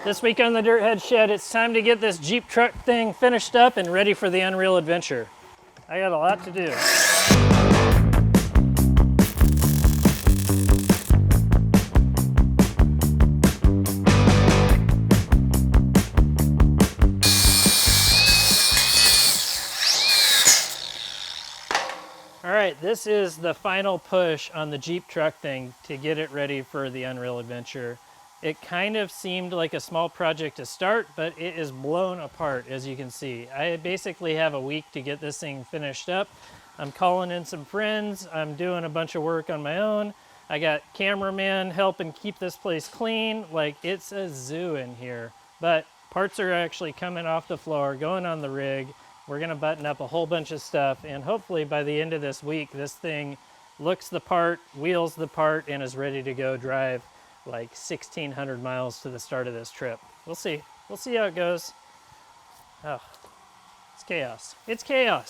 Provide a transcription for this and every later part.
This week on the Dirt Head Shed, it's time to get this Jeep truck thing finished up and ready for the Unreal Adventure. I got a lot to do. All right, this is the final push on the Jeep truck thing to get it ready for the Unreal Adventure. It kind of seemed like a small project to start, but it is blown apart, as you can see. I basically have a week to get this thing finished up. I'm calling in some friends. I'm doing a bunch of work on my own. I got cameraman helping keep this place clean. Like, it's a zoo in here. But parts are actually coming off the floor, going on the rig. We're gonna button up a whole bunch of stuff, and hopefully by the end of this week, this thing looks the part, wheels the part, and is ready to go drive like 1,600 miles to the start of this trip. We'll see. We'll see how it goes. Oh, it's chaos. It's chaos.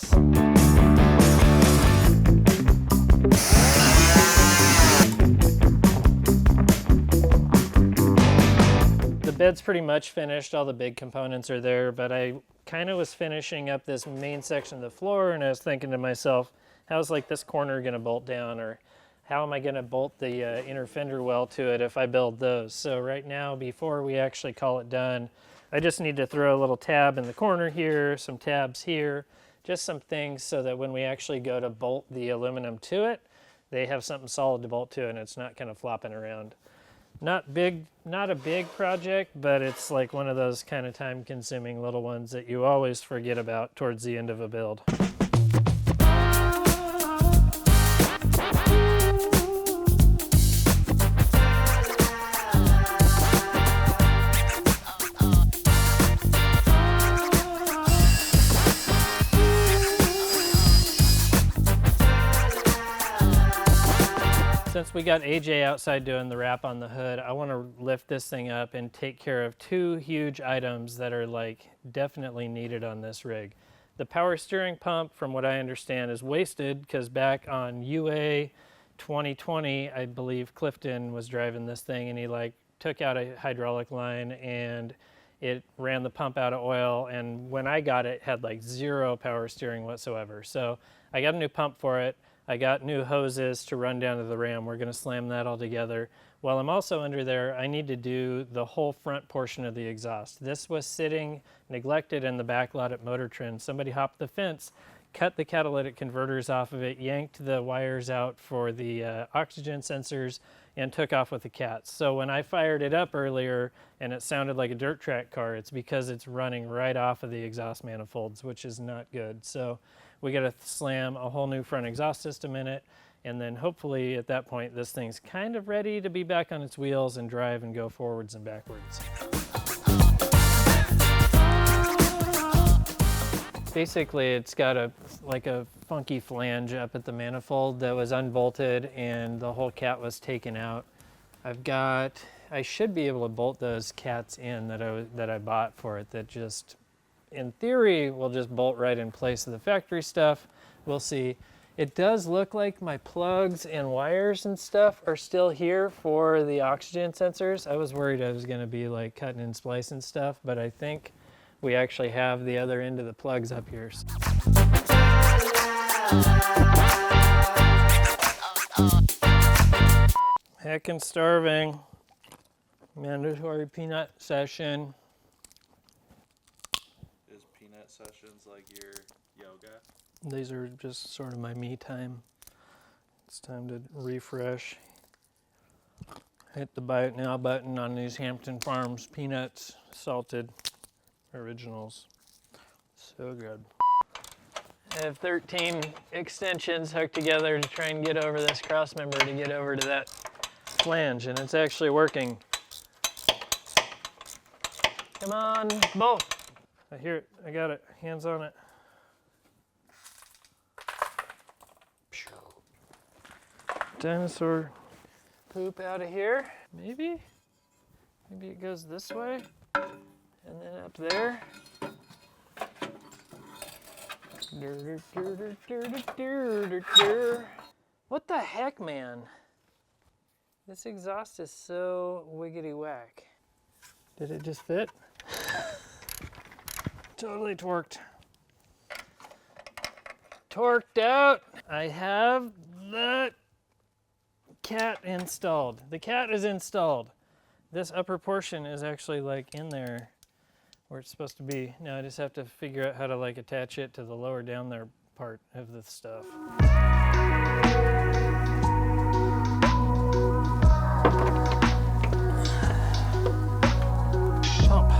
The bed's pretty much finished. All the big components are there, but I kind of was finishing up this main section of the floor, and I was thinking to myself, how's like this corner gonna bolt down, or how am I going to bolt the inner fender well to it if I build those? So right now, before we actually call it done, I just need to throw a little tab in the corner here, some tabs here, just some things so that when we actually go to bolt the aluminum to it, they have something solid to bolt to and it's not kind of flopping around. Not a big project, but it's like one of those kind of time-consuming little ones that you always forget about towards the end of a build. Since we got AJ outside doing the wrap on the hood, I want to lift this thing up and take care of two huge items that are like definitely needed on this rig. The power steering pump, from what I understand, is wasted because back on UA 2020, I believe Clifton was driving this thing and he like took out a hydraulic line and it ran the pump out of oil, and when I got it, it had like zero power steering whatsoever. So I got a new pump for it. I got new hoses to run down to the ram. We're going to slam that all together. While I'm also under there, I need to do the whole front portion of the exhaust. This was sitting neglected in the back lot at Motor Trend. Somebody hopped the fence, cut the catalytic converters off of it, yanked the wires out for the oxygen sensors, and took off with the cats. So when I fired it up earlier and it sounded like a dirt track car, it's because it's running right off of the exhaust manifolds, which is not good. So we got to slam a whole new front exhaust system in it, and then hopefully at that point this thing's kind of ready to be back on its wheels and drive and go forwards and backwards. Basically it's got a funky flange up at the manifold that was unbolted and the whole cat was taken out. I should be able to bolt those cats in that I bought for it that just, in theory, will just bolt right in place of the factory stuff. We'll see. It does look like my plugs and wires and stuff are still here for the oxygen sensors. I was worried I was going to be like cutting and splicing stuff, but I think we actually have the other end of the plugs up here. Heckin' starving. Mandatory peanut session. Sessions like your yoga? These are just sort of my me time. It's time to refresh. Hit the buy it now button on these Hampton Farms peanuts, salted originals. So good. I have 13 extensions hooked together to try and get over this cross member to get over to that flange, and it's actually working. Come on, bolt. I hear it. I got it. Hands on it. Dinosaur poop out of here. Maybe it goes this way and then up there. What the heck, man? This exhaust is so wiggity whack. Did it just fit? Totally torqued. Torqued out. I have the cat installed. The cat is installed. This upper portion is actually like in there where it's supposed to be. Now I just have to figure out how to like attach it to the lower down there part of the stuff. Pump.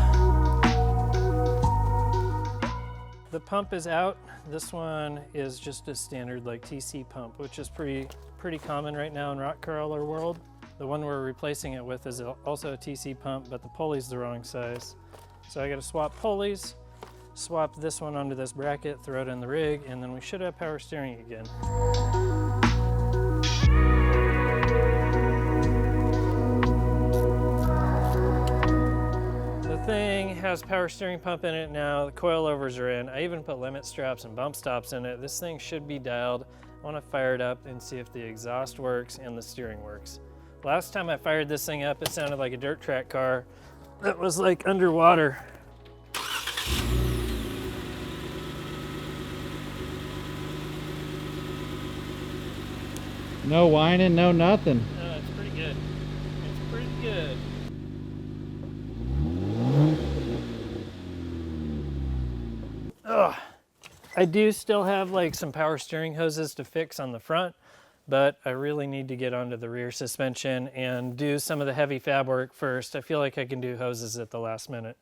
The pump is out. This one is just a standard like TC pump, which is pretty common right now in rock crawler world. The one we're replacing it with is also a TC pump, but the pulley's the wrong size. So I gotta swap pulleys, swap this one onto this bracket, throw it in the rig, and then we should have power steering again. The thing has power steering pump in it now, the coilovers are in. I even put limit straps and bump stops in it. This thing should be dialed. I wanna fire it up and see if the exhaust works and the steering works. Last time I fired this thing up, it sounded like a dirt track car that was like underwater. No whining, no nothing. It's pretty good. It's pretty good. Ugh. I do still have like some power steering hoses to fix on the front, but I really need to get onto the rear suspension and do some of the heavy fab work first. I feel like I can do hoses at the last minute.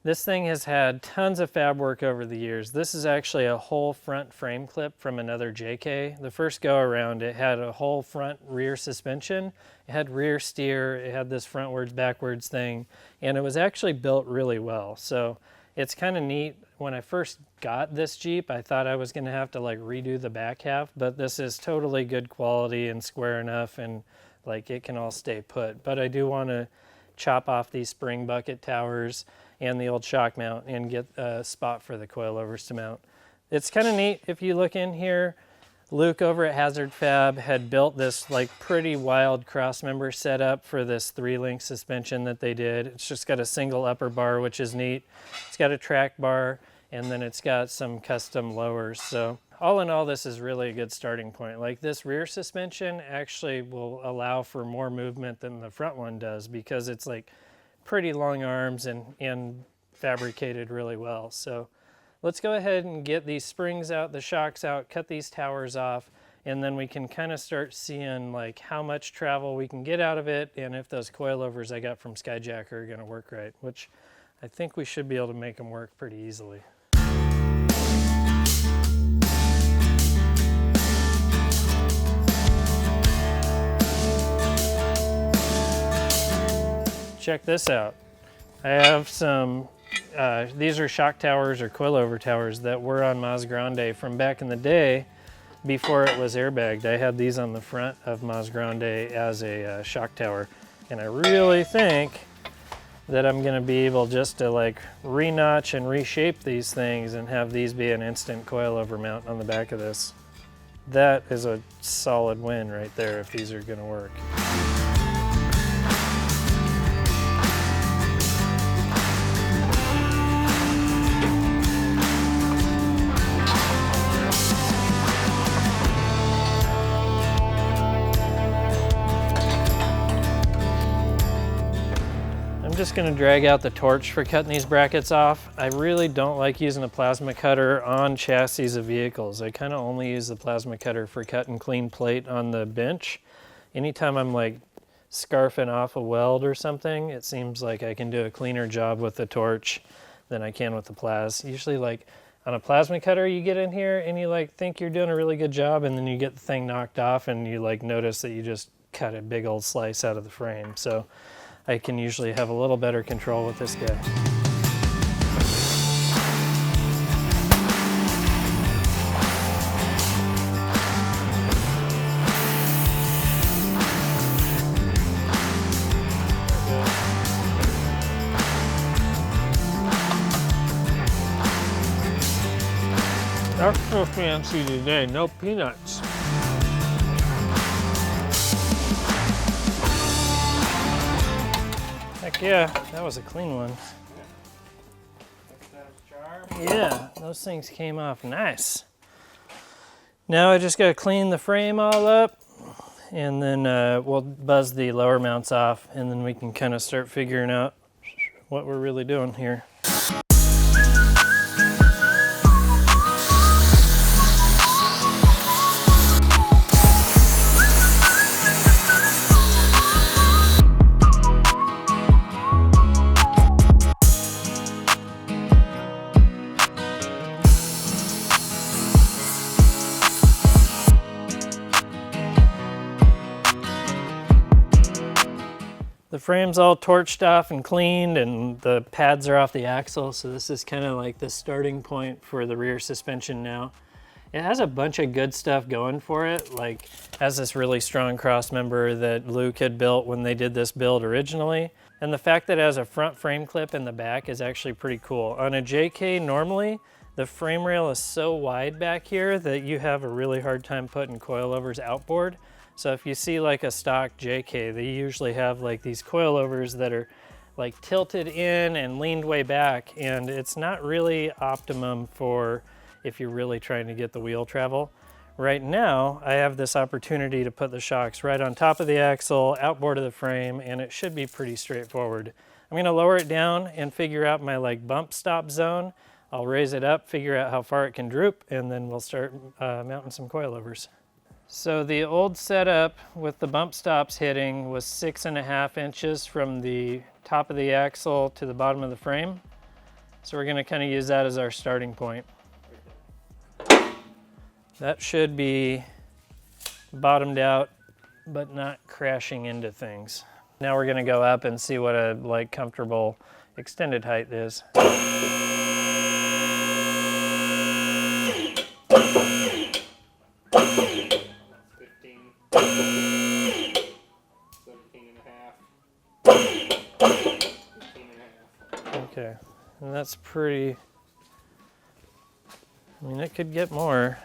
This thing has had tons of fab work over the years. This is actually a whole front frame clip from another JK. The first go around, it had a whole front rear suspension. It had rear steer, it had this frontwards backwards thing, and it was actually built really well. So it's kind of neat. When I first got this Jeep, I thought I was gonna have to like redo the back half, but this is totally good quality and square enough, and like it can all stay put. But I do wanna chop off these spring bucket towers and the old shock mount and get a spot for the coilovers to mount. It's kind of neat. If you look in here, Luke over at Hazard Fab had built this like pretty wild cross member setup for this 3-link suspension that they did. It's just got a single upper bar, which is neat. It's got a track bar, and then it's got some custom lowers. So all in all, this is really a good starting point. Like this rear suspension actually will allow for more movement than the front one does because it's like pretty long arms and fabricated really well. So let's go ahead and get these springs out, the shocks out, cut these towers off, and then we can kind of start seeing like how much travel we can get out of it and if those coilovers I got from Skyjacker are gonna work right, which I think we should be able to make them work pretty easily. Check this out. I have some, these are shock towers or coilover towers that were on Mas Grande from back in the day before it was airbagged. I had these on the front of Mas Grande as a shock tower. And I really think that I'm gonna be able just to like re-notch and reshape these things and have these be an instant coilover mount on the back of this. That is a solid win right there if these are gonna work. I'm just going to drag out the torch for cutting these brackets off. I really don't like using a plasma cutter on chassis of vehicles. I kind of only use the plasma cutter for cutting clean plate on the bench. Anytime I'm like scarfing off a weld or something, it seems like I can do a cleaner job with the torch than I can with the plas. Usually like on a plasma cutter you get in here and you like think you're doing a really good job and then you get the thing knocked off and you like notice that you just cut a big old slice out of the frame. So I can usually have a little better control with this guy. Extra fancy today, no peanuts. Heck yeah, that was a clean one. Yeah, those things came off nice. Now I just gotta clean the frame all up, and then we'll buzz the lower mounts off, and then we can kind of start figuring out what we're really doing here. The frame's all torched off and cleaned, and the pads are off the axle, so this is kind of like the starting point for the rear suspension now. It has a bunch of good stuff going for it, like has this really strong cross member that Luke had built when they did this build originally. And the fact that it has a front frame clip in the back is actually pretty cool. On a JK normally, the frame rail is so wide back here that you have a really hard time putting coilovers outboard. So if you see like a stock JK, they usually have like these coilovers that are like tilted in and leaned way back, and it's not really optimum for if you're really trying to get the wheel travel. Right now, I have this opportunity to put the shocks right on top of the axle, outboard of the frame, and it should be pretty straightforward. I'm gonna lower it down and figure out my like bump stop zone. I'll raise it up, figure out how far it can droop, and then we'll start mounting some coilovers. So the old setup with the bump stops hitting was 6.5 inches from the top of the axle to the bottom of the frame. So we're gonna kind of use that as our starting point. That should be bottomed out, but not crashing into things. Now we're gonna go up and see what a like comfortable extended height is. 17.5. Okay, and that's pretty, I mean, it could get more.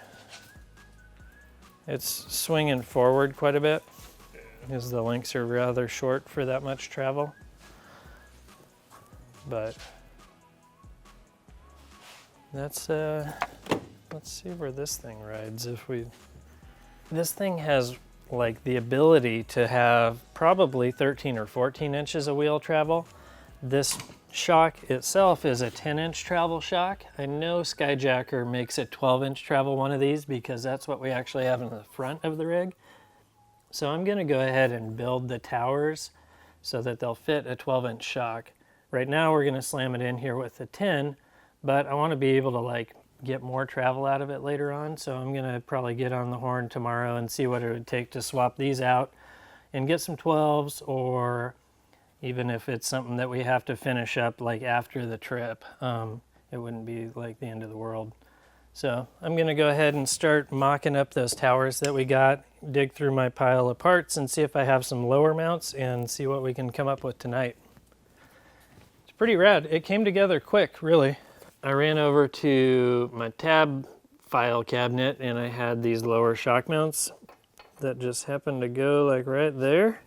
It's swinging forward quite a bit because the links are rather short for that much travel. But that's, let's see where this thing rides. This thing has like the ability to have probably 13 or 14 inches of wheel travel. This shock itself is a 10-inch travel shock. I know Skyjacker makes a 12-inch travel one of these because that's what we actually have in the front of the rig. So I'm gonna go ahead and build the towers so that they'll fit a 12-inch shock. Right now we're gonna slam it in here with a 10, but I wanna be able to like get more travel out of it later on. So I'm gonna probably get on the horn tomorrow and see what it would take to swap these out and get some 12s, or even if it's something that we have to finish up like after the trip, it wouldn't be like the end of the world. So I'm gonna go ahead and start mocking up those towers that we got, dig through my pile of parts and see if I have some lower mounts and see what we can come up with tonight. It's pretty rad. It came together quick, really. I ran over to my tab file cabinet and I had these lower shock mounts that just happened to go like right there.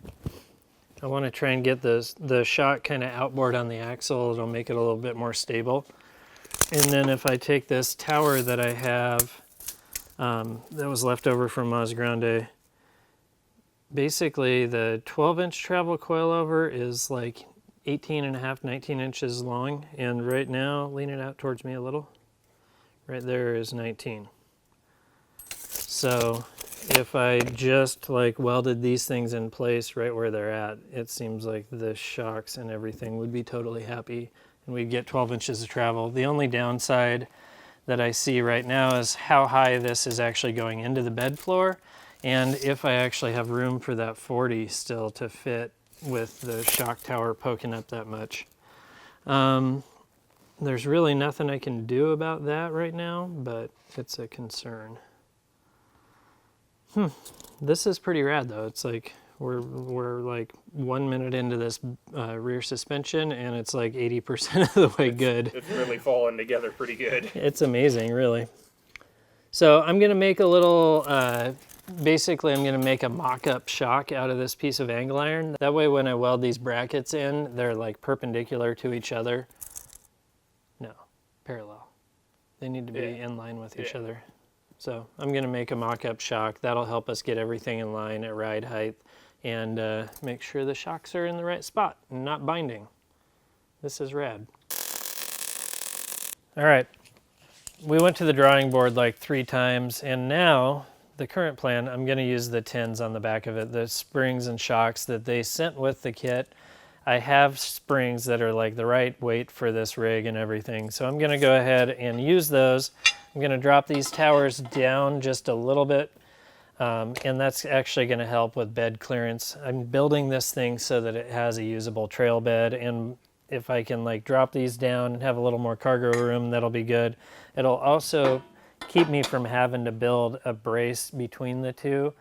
I want to try and get the shock kind of outboard on the axle. It'll make it a little bit more stable. And then if I take this tower that I have that was left over from Mas Grande, basically the 12-inch travel coilover is like 18.5, 19 inches long, and right now, lean it out towards me a little, right there is 19. So if I just like welded these things in place right where they're at, it seems like the shocks and everything would be totally happy and we'd get 12 inches of travel. The only downside that I see right now is how high this is actually going into the bed floor, and if I actually have room for that 40 still to fit with the shock tower poking up that much. There's really nothing I can do about that right now, but it's a concern. This is pretty rad though. It's like we're like 1 minute into this rear suspension and it's like 80% of the way good. It's really falling together pretty good. It's amazing, really. So I'm gonna make a little Basically, I'm going to make a mock-up shock out of this piece of angle iron. That way when I weld these brackets in, they're like perpendicular to each other. No, parallel. They need to be in line with each other. So I'm going to make a mock-up shock. That'll help us get everything in line at ride height and make sure the shocks are in the right spot and not binding. This is rad. All right, we went to the drawing board like 3 times, and now the current plan, I'm going to use the tins on the back of it, the springs and shocks that they sent with the kit. I have springs that are like the right weight for this rig and everything. So I'm going to go ahead and use those. I'm going to drop these towers down just a little bit. And that's actually going to help with bed clearance. I'm building this thing so that it has a usable trail bed. And if I can like drop these down and have a little more cargo room, that'll be good. It'll also keep me from having to build a brace between the two.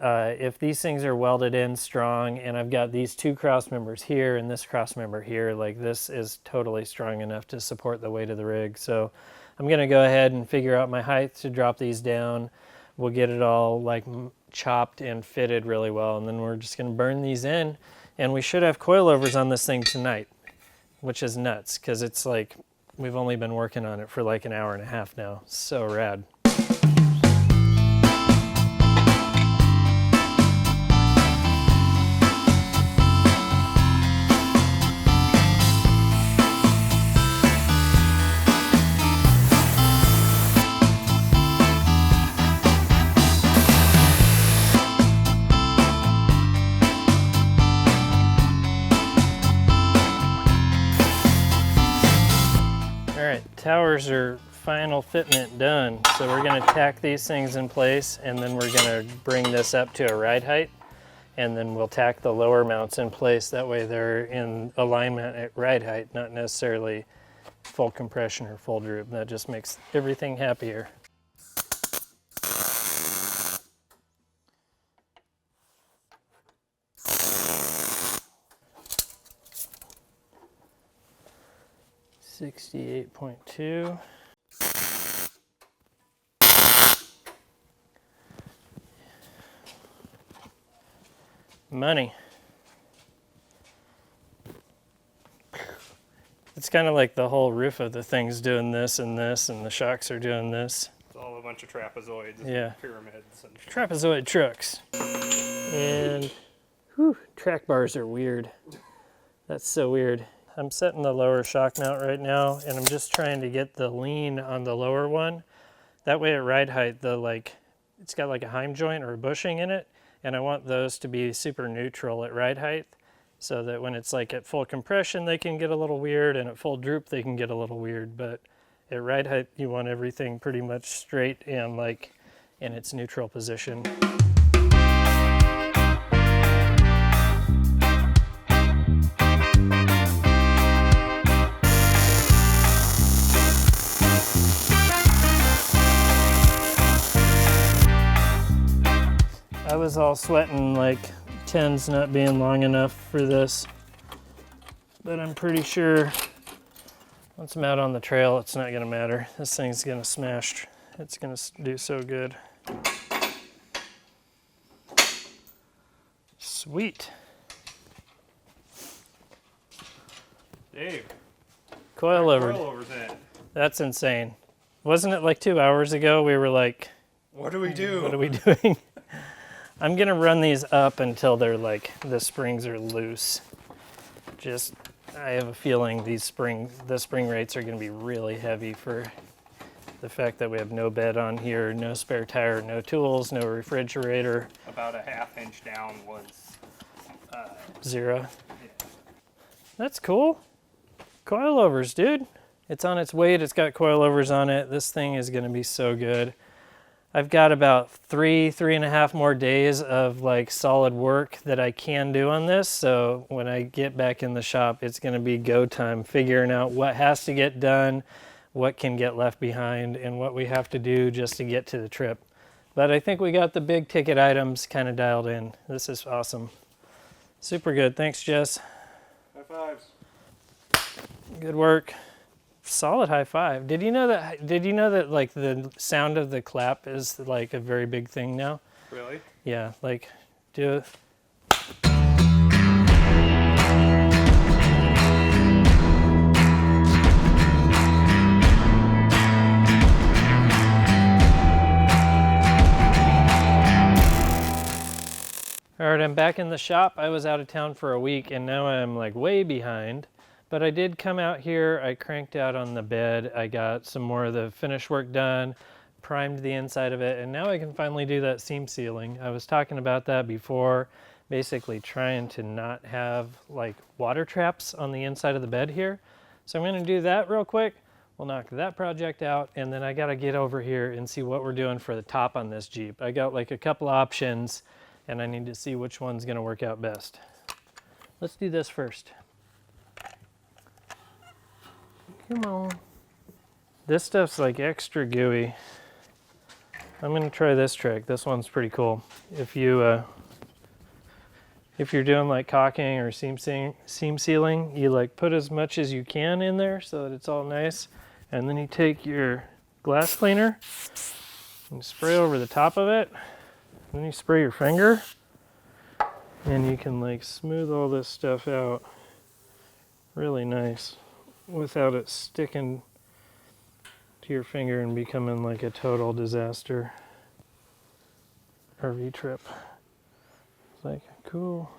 If these things are welded in strong and I've got these 2 cross members here and this cross member here, like this is totally strong enough to support the weight of the rig. So I'm going to go ahead and figure out my height to drop these down. We'll get it all like chopped and fitted really well, and then we're just going to burn these in, and we should have coilovers on this thing tonight, which is nuts because it's like we've only been working on it for like an hour and a half now. So rad. Towers are final fitment done. So we're going to tack these things in place, and then we're going to bring this up to a ride height, and then we'll tack the lower mounts in place. That way they're in alignment at ride height, not necessarily full compression or full droop. That just makes everything happier. $68.2. Money. It's kind of like the whole roof of the thing's doing this, and the shocks are doing this. It's all a bunch of trapezoids and pyramids. And trapezoid trucks. And track bars are weird. That's so weird. I'm setting the lower shock mount right now, and I'm just trying to get the lean on the lower one. That way at ride height, it's got like a heim joint or a bushing in it, and I want those to be super neutral at ride height so that when it's like at full compression, they can get a little weird, and at full droop, they can get a little weird. But at ride height, you want everything pretty much straight and like in its neutral position. I was all sweating like 10's not being long enough for this, but I'm pretty sure once I'm out on the trail, it's not gonna matter. This thing's gonna smash. It's gonna do so good. Sweet. Dave. Coilover. Coilover's in. That's insane. Wasn't it like 2 hours ago we were like, what do we do? What are we doing? I'm gonna run these up until they're like, the springs are loose. I have a feeling the spring rates are gonna be really heavy for the fact that we have no bed on here, no spare tire, no tools, no refrigerator. About a ½ inch down was 0. Yeah. That's cool. Coilovers, dude. It's on its weight, it's got coilovers on it. This thing is gonna be so good. I've got about 3.5 more days of like solid work that I can do on this. So when I get back in the shop, it's gonna be go time, figuring out what has to get done, what can get left behind, and what we have to do just to get to the trip. But I think we got the big ticket items kind of dialed in. This is awesome. Super good. Thanks, Jess. High fives. Good work. Solid high five. Did you know that like the sound of the clap is like a very big thing now? Really? Yeah, like do it. All right, I'm back in the shop. I was out of town for a week and now I'm like way behind, but I did come out here. I cranked out on the bed. I got some more of the finish work done, primed the inside of it, and now I can finally do that seam sealing. I was talking about that before, basically trying to not have like water traps on the inside of the bed here. So I'm gonna do that real quick. We'll knock that project out, and then I gotta get over here and see what we're doing for the top on this Jeep. I got like a couple options and I need to see which one's gonna work out best. Let's do this first. Come on. This stuff's like extra gooey. I'm gonna try this trick. This one's pretty cool. If you're doing like caulking or seam sealing, you like put as much as you can in there so that it's all nice. And then you take your glass cleaner and spray over the top of it. Then you spray your finger and you can like smooth all this stuff out really nice without it sticking to your finger and becoming like a total disaster. RV trip. It's like, cool.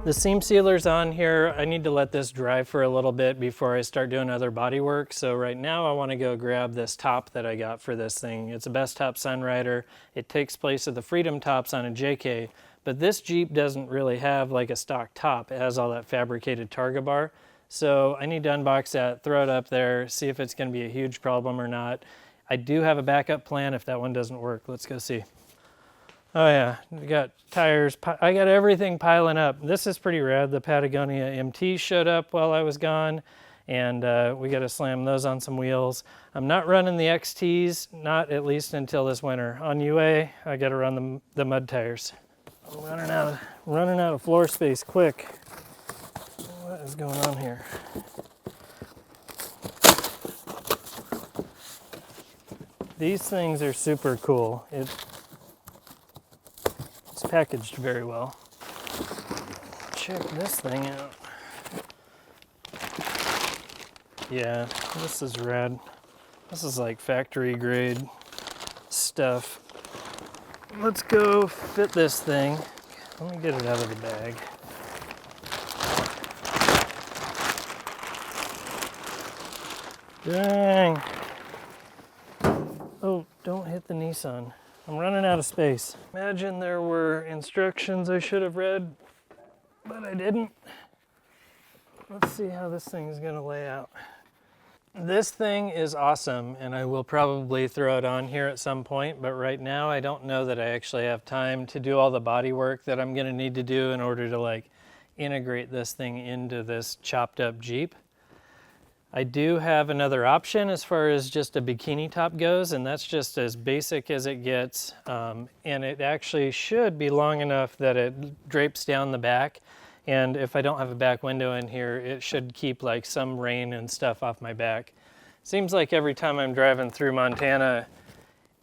The seam sealer's on here. I need to let this dry for a little bit before I start doing other body work. So right now I want to go grab this top that I got for this thing. It's a Bestop Sunrider. It takes place of the Freedom tops on a JK, but this Jeep doesn't really have like a stock top. It has all that fabricated Targa bar. So I need to unbox that, throw it up there, see if it's going to be a huge problem or not. I do have a backup plan if that one doesn't work. Let's go see. Oh yeah, we got tires. I got everything piling up. This is pretty rad. The Patagonia MT showed up while I was gone, and we got to slam those on some wheels. I'm not running the XTs, not at least until this winter. On UA, I got to run the mud tires. I'm running out of floor space quick. What is going on here? These things are super cool. It's packaged very well. Check this thing out. Yeah, this is rad. This is like factory grade stuff. Let's go fit this thing. Let me get it out of the bag. Dang. Oh, don't hit the Nissan. I'm running out of space. Imagine there were instructions I should have read, but I didn't. Let's see how this thing is gonna lay out. This thing is awesome, and I will probably throw it on here at some point, but right now I don't know that I actually have time to do all the body work that I'm gonna need to do in order to like integrate this thing into this chopped up Jeep. I do have another option as far as just a bikini top goes, and that's just as basic as it gets. And it actually should be long enough that it drapes down the back. And if I don't have a back window in here, it should keep like some rain and stuff off my back. Seems like every time I'm driving through Montana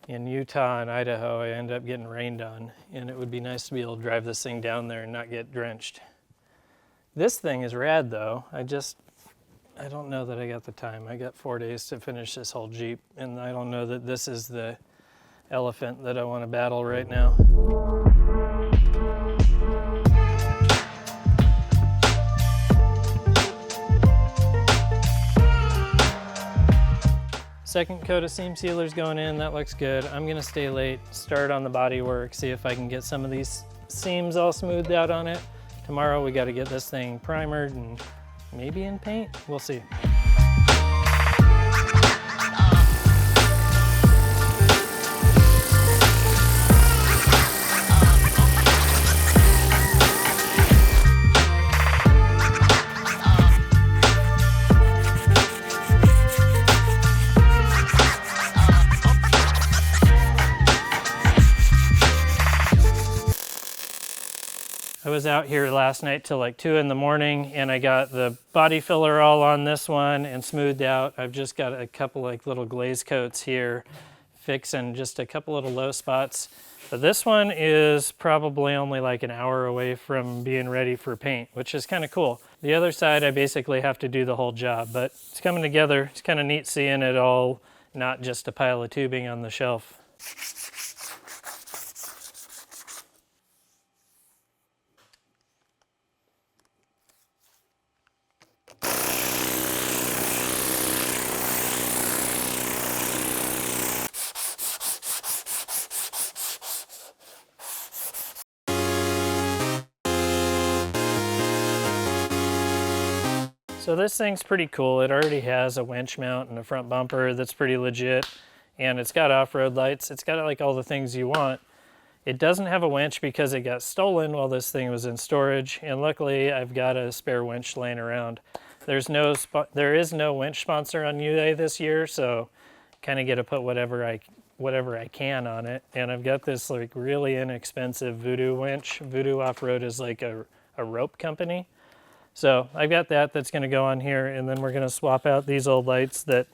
and Utah and Idaho, I end up getting rained on. And it would be nice to be able to drive this thing down there and not get drenched. This thing is rad though. I don't know that I got the time. I got 4 days to finish this whole Jeep, and I don't know that this is the elephant that I want to battle right now. Second coat of seam sealers going in, that looks good. I'm gonna stay late, start on the body work, see if I can get some of these seams all smoothed out on it. Tomorrow we gotta get this thing primered and maybe in paint, we'll see. I was out here last night till like 2 in the morning, and I got the body filler all on this one and smoothed out. I've just got a couple like little glaze coats here, fixing just a couple little low spots. But this one is probably only like an hour away from being ready for paint, which is kind of cool. The other side, I basically have to do the whole job, but it's coming together. It's kind of neat seeing it all, not just a pile of tubing on the shelf. So this thing's pretty cool. It already has a winch mount and a front bumper that's pretty legit, and it's got off-road lights. It's got like all the things you want. It doesn't have a winch because it got stolen while this thing was in storage, and luckily I've got a spare winch laying around. There is no winch sponsor on UA this year, so kind of get to put whatever I can on it. And I've got this like really inexpensive Voodoo winch. Voodoo Off-Road is like a rope company. So I've got that's going to go on here, and then we're going to swap out these old lights that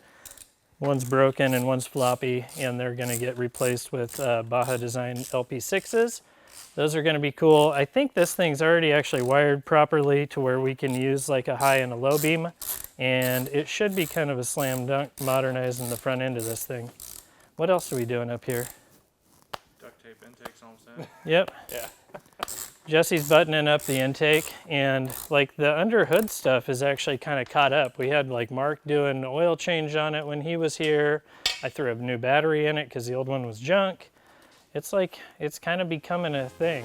one's broken and one's floppy, and they're going to get replaced with Baja Design LP6s. Those are going to be cool. I think this thing's already actually wired properly to where we can use like a high and a low beam, and it should be kind of a slam dunk modernizing the front end of this thing. What else are we doing up here? Duct tape intake's almost in. Yep. Yeah. Jesse's buttoning up the intake, and like the under hood stuff is actually kind of caught up. We had like Mark doing an oil change on it when he was here. I threw a new battery in it because the old one was junk. It's like, it's kind of becoming a thing.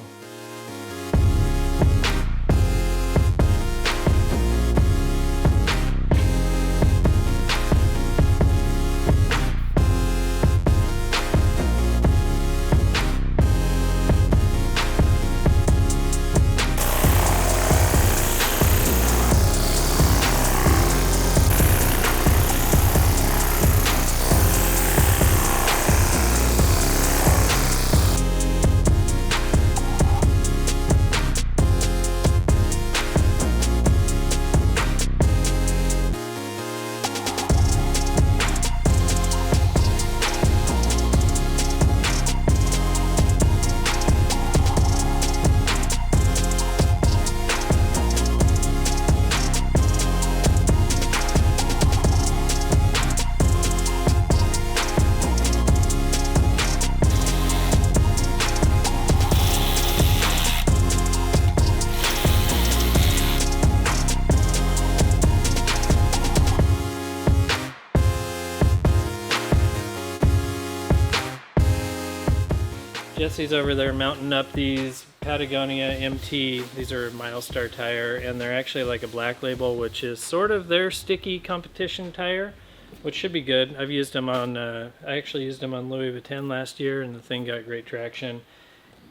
Jesse's over there mounting up these Patagonia MT. These are Milestar tire, and they're actually like a black label, which is sort of their sticky competition tire, which should be good. I've used them on, I actually used them on Louis Vuitton last year, and the thing got great traction.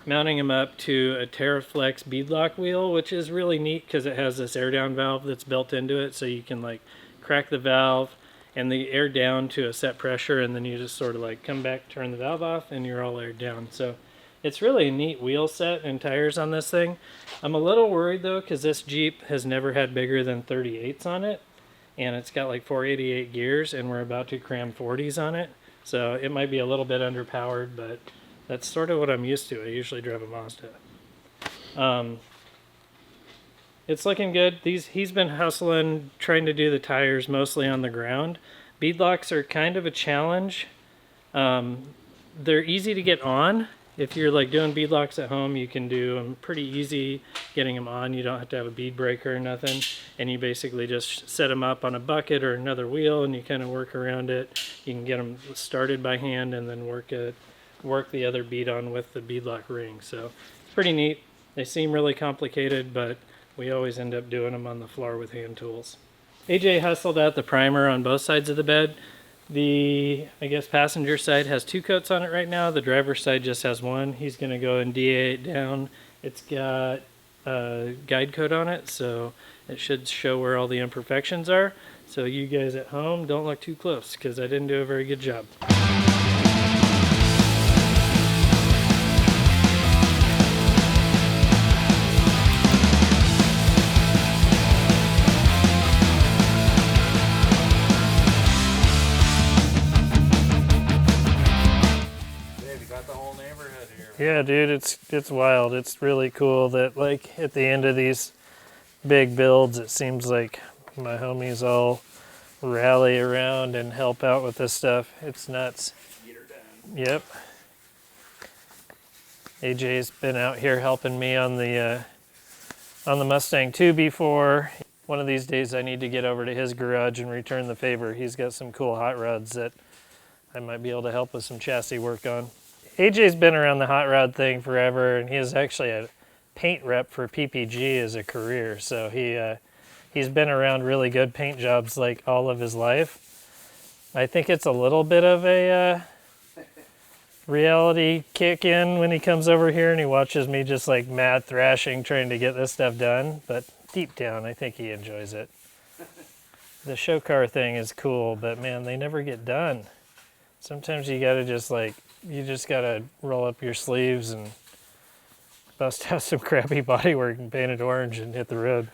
Mounting them up to a TerraFlex beadlock wheel, which is really neat because it has this air down valve that's built into it, so you can like crack the valve and the air down to a set pressure, and then you just sort of like come back, turn the valve off, and you're all aired down. So it's really a neat wheel set and tires on this thing. I'm a little worried though, because this Jeep has never had bigger than 38s on it, and it's got like 488 gears, and we're about to cram 40s on it. So it might be a little bit underpowered, but that's sort of what I'm used to. I usually drive a Mazda. It's looking good. He's been hustling, trying to do the tires mostly on the ground. Beadlocks are kind of a challenge. They're easy to get on. If you're like doing beadlocks at home, you can do them pretty easy getting them on. You don't have to have a bead breaker or nothing. And you basically just set them up on a bucket or another wheel, and you kind of work around it. You can get them started by hand and then work the other bead on with the beadlock ring. So it's pretty neat. They seem really complicated, but we always end up doing them on the floor with hand tools. AJ hustled out the primer on both sides of the bed. The, I guess, passenger side has 2 coats on it right now. The driver's side just has 1. He's going to go and DA it down. It's got a guide coat on it, so it should show where all the imperfections are. So you guys at home, don't look too close, because I didn't do a very good job. Yeah, dude, it's wild. It's really cool that like at the end of these big builds, it seems like my homies all rally around and help out with this stuff. It's nuts. Get her done. Yep. AJ's been out here helping me on the Mustang too before. One of these days I need to get over to his garage and return the favor. He's got some cool hot rods that I might be able to help with some chassis work on. AJ's been around the hot rod thing forever, and he is actually a paint rep for PPG as a career. So he's been around really good paint jobs like all of his life. I think it's a little bit of a reality kick in when he comes over here and he watches me just like mad thrashing trying to get this stuff done, but deep down I think he enjoys it. The show car thing is cool, but man, they never get done. Sometimes you gotta just gotta roll up your sleeves and bust out some crappy bodywork and paint it orange and hit the road.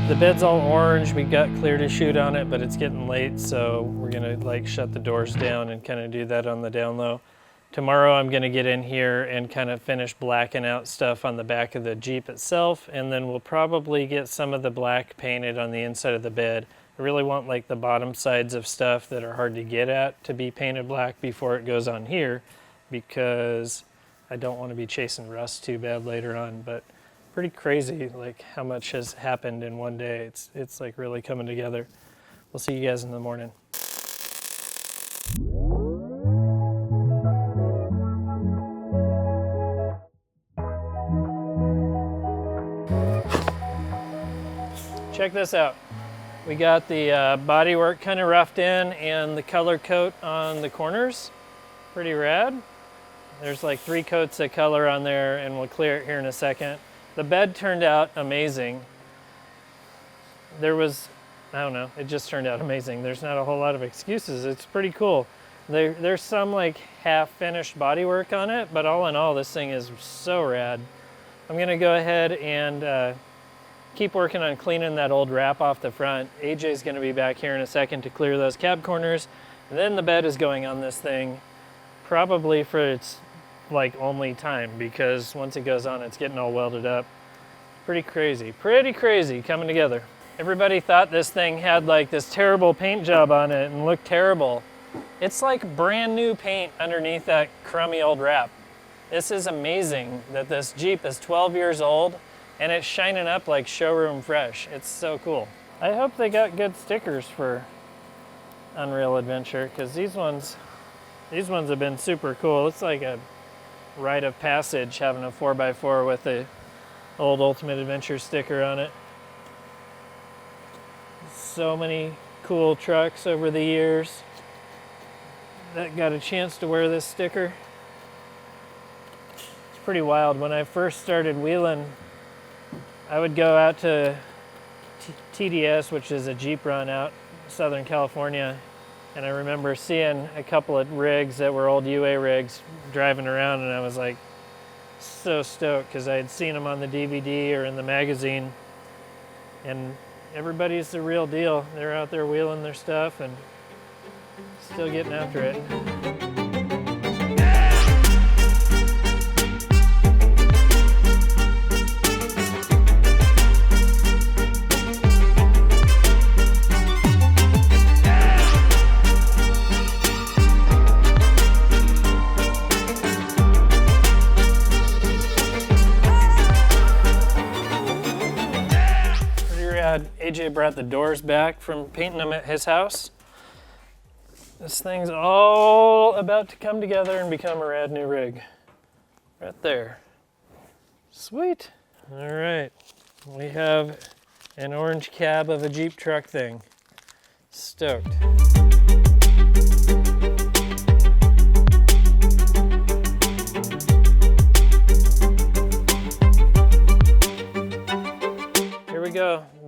The bed's all orange. We got clear to shoot on it, but it's getting late, so we're gonna like shut the doors down and kind of do that on the down low. Tomorrow I'm gonna get in here and kind of finish blacking out stuff on the back of the Jeep itself, and then we'll probably get some of the black painted on the inside of the bed. I really want like the bottom sides of stuff that are hard to get at to be painted black before it goes on here, because I don't want to be chasing rust too bad later on. But pretty crazy like how much has happened in one day. It's like really coming together. We'll see you guys in the morning. Check this out. We got the bodywork kind of roughed in and the color coat on the corners. Pretty rad. There's like 3 coats of color on there, and we'll clear it here in a second. The bed turned out amazing. I don't know, it just turned out amazing. There's not a whole lot of excuses. It's pretty cool. There's some like half-finished bodywork on it, but all in all, this thing is so rad. I'm gonna go ahead and keep working on cleaning that old wrap off the front. AJ's gonna be back here in a second to clear those cab corners. And then the bed is going on this thing, probably for its like only time, because once it goes on, it's getting all welded up. Pretty crazy coming together. Everybody thought this thing had like this terrible paint job on it and looked terrible. It's like brand new paint underneath that crummy old wrap. This is amazing that this Jeep is 12 years old and it's shining up like showroom fresh. It's so cool. I hope they got good stickers for Unreal Adventure, because these ones have been super cool. It's like a rite of passage having a 4x4 with the old Ultimate Adventure sticker on it. So many cool trucks over the years that got a chance to wear this sticker. It's pretty wild. When I first started wheeling, I would go out to TDS, which is a Jeep run out in Southern California, and I remember seeing a couple of rigs that were old UA rigs driving around, and I was like so stoked because I had seen them on the DVD or in the magazine, and everybody's the real deal. They're out there wheeling their stuff and still getting after it. AJ brought the doors back from painting them at his house. This thing's all about to come together and become a rad new rig. Right there. Sweet. All right. We have an orange cab of a Jeep truck thing. Stoked.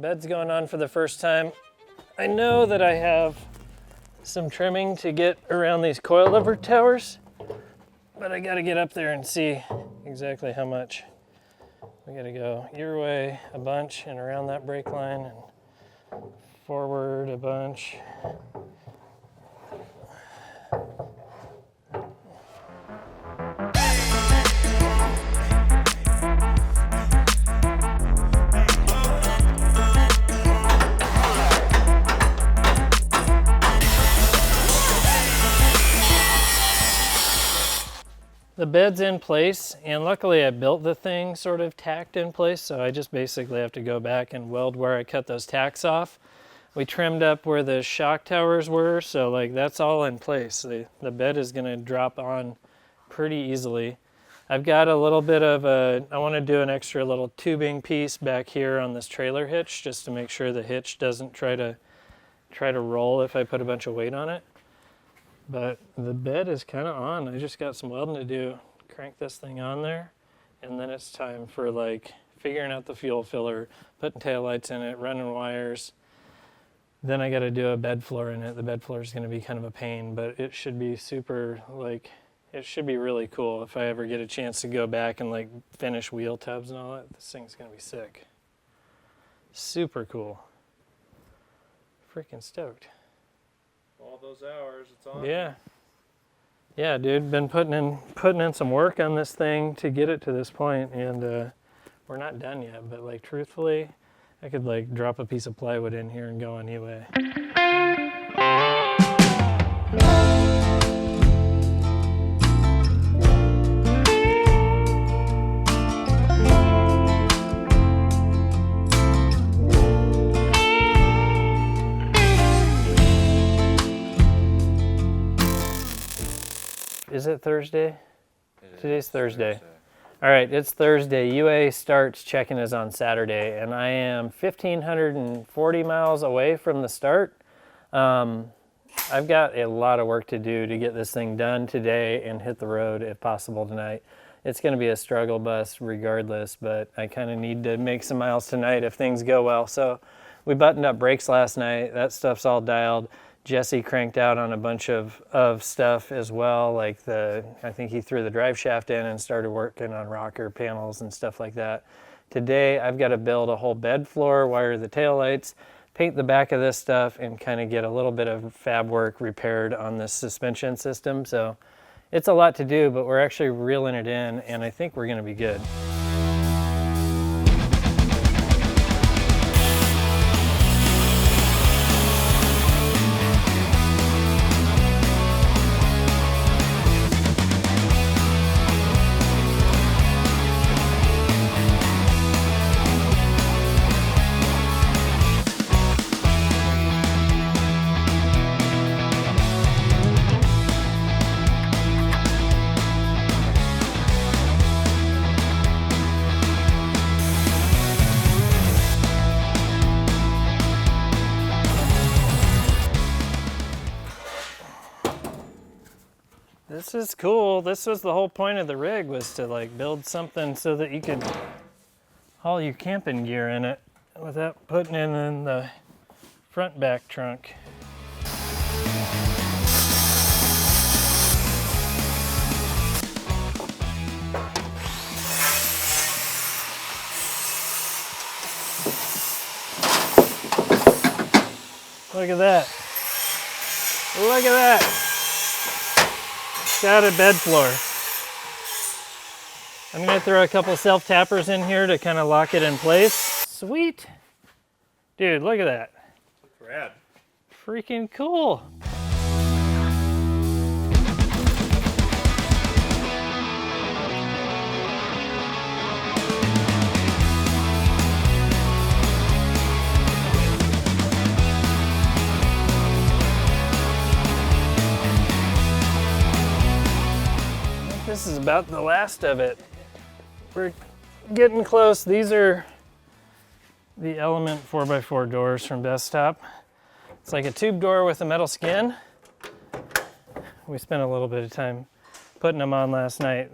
bed's going on for the first time. I know that I have some trimming to get around these coilover towers, but I gotta get up there and see exactly how much. We gotta go your way a bunch and around that brake line and forward a bunch. The bed's in place, and luckily I built the thing sort of tacked in place, so I just basically have to go back and weld where I cut those tacks off. We trimmed up where the shock towers were, so like that's all in place. The bed is gonna drop on pretty easily. I've got a little bit of I wanna do an extra little tubing piece back here on this trailer hitch, just to make sure the hitch doesn't try to roll if I put a bunch of weight on it. But the bed is kind of on. I just got some welding to do. Crank this thing on there, and then it's time for like figuring out the fuel filler, putting taillights in it, running wires. Then I got to do a bed floor in it. The bed floor is going to be kind of a pain, but it should be super, like, it should be really cool if I ever get a chance to go back and like finish wheel tubs and all that. This thing's going to be sick. Super cool. Freaking stoked. All those hours, it's on. Yeah. Yeah, dude, been putting in some work on this thing to get it to this point, and we're not done yet, but like truthfully, I could like drop a piece of plywood in here and go anyway. Is it Thursday? Today's Thursday. All right, it's Thursday. UA starts check-in is on Saturday, and I am 1,540 miles away from the start. I've got a lot of work to do to get this thing done today and hit the road if possible tonight. It's going to be a struggle bus regardless, but I kind of need to make some miles tonight if things go well. So we buttoned up brakes last night. That stuff's all dialed. Jesse cranked out on a bunch of stuff as well, like I think he threw the drive shaft in and started working on rocker panels and stuff like that. Today I've got to build a whole bed floor, wire the taillights, paint the back of this stuff, and kind of get a little bit of fab work repaired on this suspension system. So it's a lot to do, but we're actually reeling it in, and I think we're going to be good. This is cool. This was the whole point of the rig, was to like build something so that you could haul your camping gear in it without putting it in the front back trunk. Look at that. Look at that. Got a bed floor. I'm gonna throw a couple self-tappers in here to kind of lock it in place. Sweet. Dude, look at that. Rad. Freaking cool. This is about the last of it. We're getting close. These are the Element 4x4 doors from Bestop. It's like a tube door with a metal skin. We spent a little bit of time putting them on last night,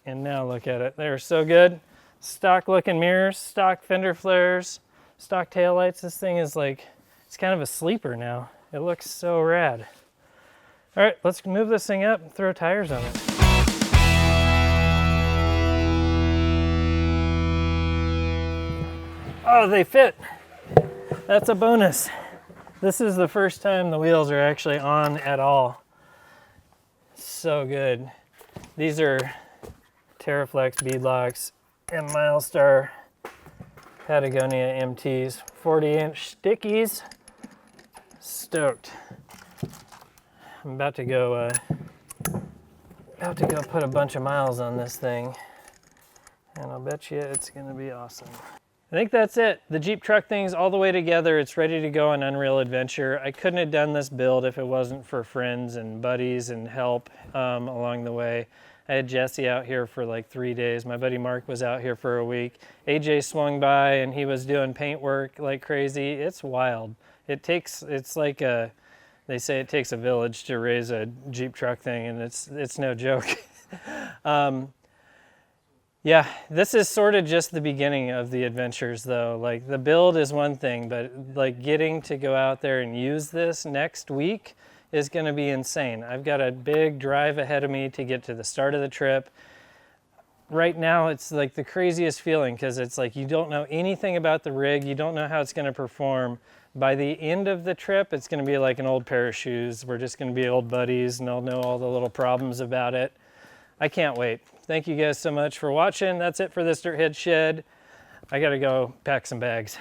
and now look at it. They're so good. Stock looking mirrors, stock fender flares, stock taillights. This thing is like, it's kind of a sleeper now. It looks so rad. All right, let's move this thing up and throw tires on it. Oh, they fit. That's a bonus. This is the first time the wheels are actually on at all. So good. These are Terraflex beadlocks and Milestar Patagonia MTs, 40-inch stickies. Stoked. I'm about to go put a bunch of miles on this thing, and I'll bet you it's gonna be awesome. I think that's it. The Jeep truck thing's all the way together. It's ready to go on Unreal Adventure. I couldn't have done this build if it wasn't for friends and buddies and help along the way. I had Jesse out here for like 3 days. My buddy Mark was out here for a week. AJ swung by and he was doing paint work like crazy. It's wild. It's like they say it takes a village to raise a Jeep truck thing, and it's no joke. Yeah, this is sort of just the beginning of the adventures though. Like the build is one thing, but like getting to go out there and use this next week is gonna be insane. I've got a big drive ahead of me to get to the start of the trip. Right now it's like the craziest feeling because it's like you don't know anything about the rig, you don't know how it's gonna perform. By the end of the trip, it's gonna be like an old pair of shoes. We're just gonna be old buddies and I'll know all the little problems about it. I can't wait. Thank you guys so much for watching. That's it for this Dirthead Shed. I gotta go pack some bags.